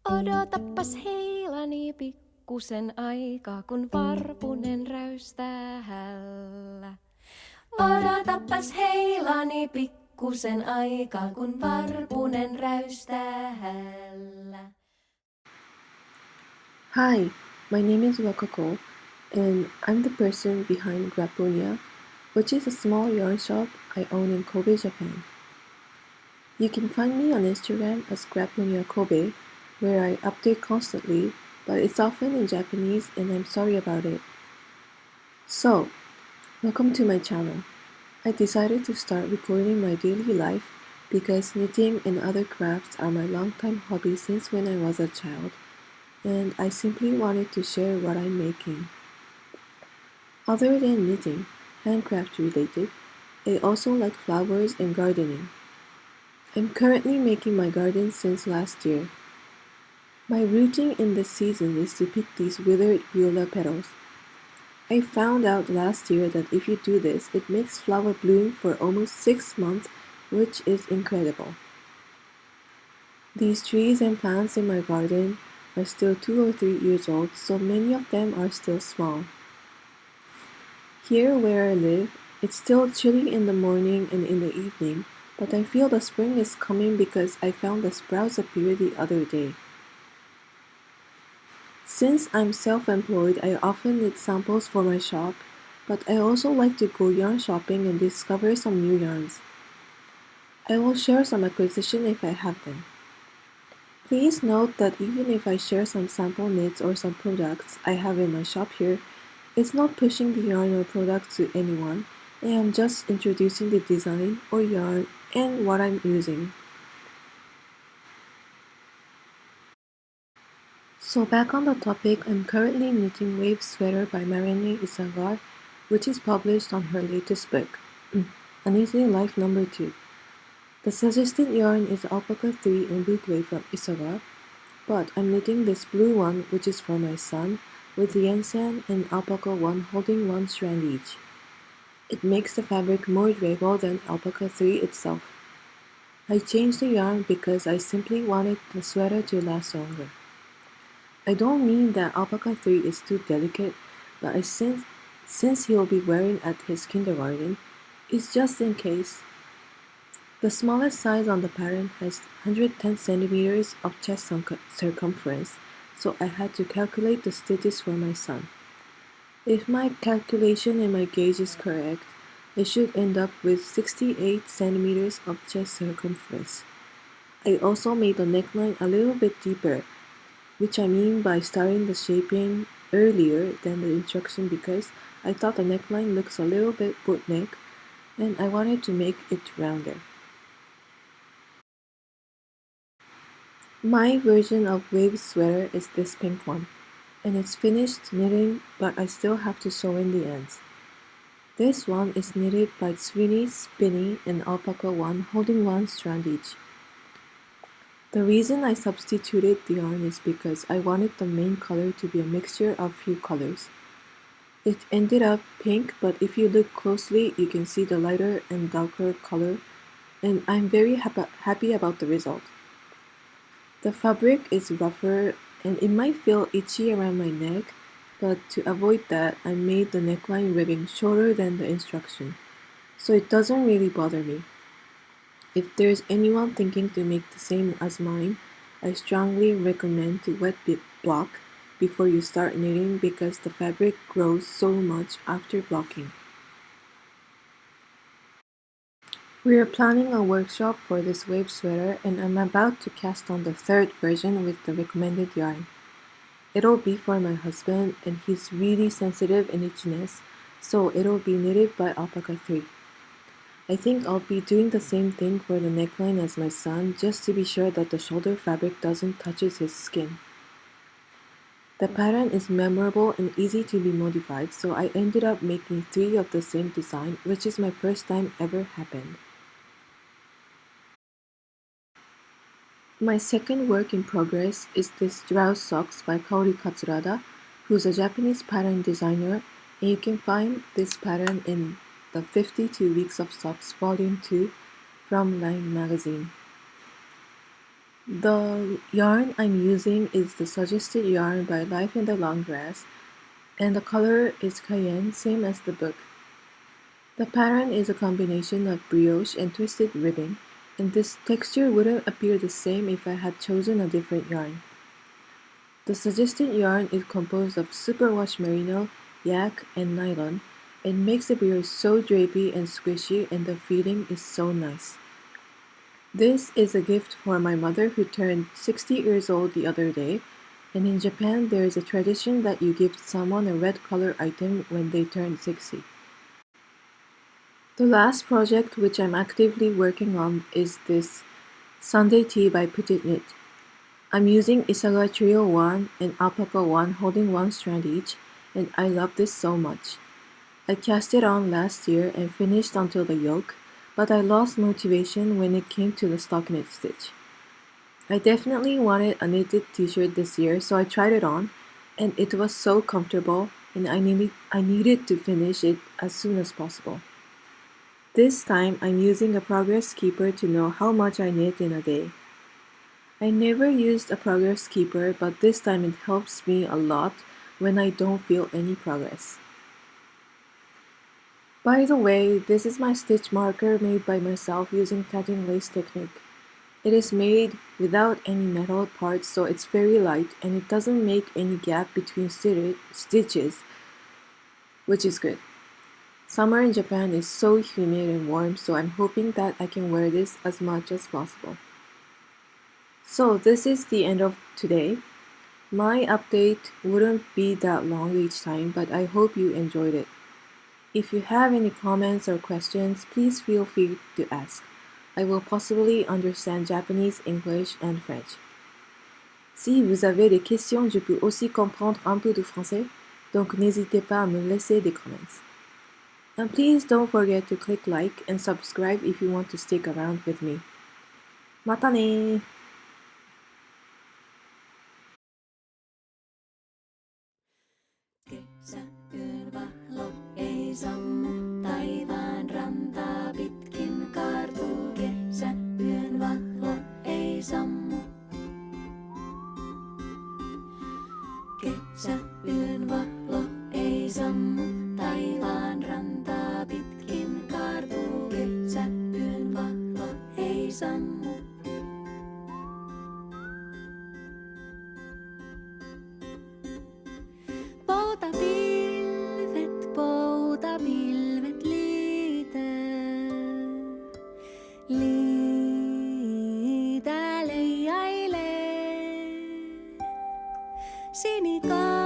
Odotappas heilani pikkusen aikaa, kun varpunen räystää hällä. Odotappas heilani pikkusen aikaa, kun varpunen räystää hällä. Hi, my name is Wakako, and I'm the person behind Grapunia, which is a small yarn shop I own in Kobe, Japan. You can find me on Instagram as Grapunia Kobe, where I update constantly, but it's often in Japanese and I'm sorry about it. So, welcome to my channel. I decided to start recording my daily life because knitting and other crafts are my longtime hobby since when I was a child, and I simply wanted to share what I'm making. Other than knitting, handcraft related, I also like flowers and gardening. I'm currently making my garden since last year. My routine in this season is to pick these withered viola petals. I found out last year that if you do this, it makes flower bloom for almost 6 months, which is incredible. These trees and plants in my garden are still 2 or 3 years old, so many of them are still small. Here where I live, it's still chilly in the morning and in the evening, but I feel the spring is coming because I found the sprouts appear the other day. Since I'm self-employed, I often knit samples for my shop, but I also like to go yarn shopping and discover some new yarns. I will share some acquisition if I have them. Please note that even if I share some sample knits or some products I have in my shop here, it's not pushing the yarn or product to anyone. I am just introducing the design or yarn and what I'm using. So back on the topic, I'm currently knitting Wave Sweater by Marianne Isagar, which is published on her latest book, A Knitting Life number 2. The suggested yarn is Alpaca 3 in Boot Wave from Isagar, but I'm knitting this blue one, which is for my son, with the Yensan and Alpaca 1 holding 1 strand each. It makes the fabric more durable than Alpaca 3 itself. I changed the yarn because I simply wanted the sweater to last longer. I don't mean that Alpaca 3 is too delicate, but since he'll be wearing at his kindergarten, it's just in case. The smallest size on the pattern has 110 centimeters of chest circumference, so I had to calculate the stitches for my son. If my calculation and my gauge is correct, I should end up with 68 centimeters of chest circumference. I also made the neckline a little bit deeper, which I mean by starting the shaping earlier than the instruction because I thought the neckline looks a little bit boat neck and I wanted to make it rounder. My version of Wave Sweater is this pink one, and it's finished knitting, but I still have to sew in the ends. This one is knitted by Sweeney, Spinny, and Alpaca 1 holding 1 strand each. The reason I substituted the yarn is because I wanted the main color to be a mixture of few colors. It ended up pink, but if you look closely, you can see the lighter and darker color, and I'm very happy about the result. The fabric is rougher and it might feel itchy around my neck, but to avoid that, I made the neckline ribbing shorter than the instruction, so it doesn't really bother me. If there's anyone thinking to make the same as mine, I strongly recommend to wet block before you start knitting because the fabric grows so much after blocking. We are planning a workshop for this wave sweater and I'm about to cast on the third version with the recommended yarn. It'll be for my husband and he's really sensitive in itchiness, so it'll be knitted by Alpaca 3. I think I'll be doing the same thing for the neckline as my son just to be sure that the shoulder fabric doesn't touch his skin. The pattern is memorable and easy to be modified, so I ended up making 3 of the same design, which is my first time ever happened. My second work in progress is this Drowse socks by Kaori Katsurada, who's a Japanese pattern designer, and you can find this pattern in the 52 Weeks of Socks Volume 2 from Line Magazine. The yarn I'm using is the suggested yarn by Life in the Long Grass, and the color is cayenne, same as the book. The pattern is a combination of brioche and twisted ribbing, and this texture wouldn't appear the same if I had chosen a different yarn. The suggested yarn is composed of superwash merino, yak, and nylon, and makes the brioche so drapey and squishy, and the feeling is so nice. This is a gift for my mother who turned 60 years old the other day, and in Japan there is a tradition that you gift someone a red color item when they turn 60. The last project which I'm actively working on is this Sunday Tea by Petit Knit. I'm using Isaga Trio 1 and Alpaca 1 holding one strand each, and I love this so much. I cast it on last year and finished until the yoke, but I lost motivation when it came to the stockinette stitch. I definitely wanted a knitted t-shirt this year, so I tried it on, and it was so comfortable, and I needed to finish it as soon as possible. This time I'm using a progress keeper to know how much I knit in a day. I never used a progress keeper, but this time it helps me a lot when I don't feel any progress. By the way, this is my stitch marker made by myself using cutting lace technique. It is made without any metal parts, so it's very light and it doesn't make any gap between stitches, which is good. Summer in Japan is so humid and warm, so I'm hoping that I can wear this as much as possible. So this is the end of today. My update wouldn't be that long each time, but I hope you enjoyed it. If you have any comments or questions, please feel free to ask. I will possibly understand Japanese, English, and French. Si vous avez des questions, je peux aussi comprendre un peu de français, donc n'hésitez pas à me laisser des comments. And please don't forget to click like and subscribe if you want to stick around with me. Mata ne! Kesäyön valo ei sammu, taivaan rantaa pitkin kaartuu. Kesäyön valo ei sammu. Kesäyön valo ei sammu, taivaan rantaa pitkin kaartuu. Kesäyön valo ei sammu. Poutapilvet liitä leijailee. Sinikaa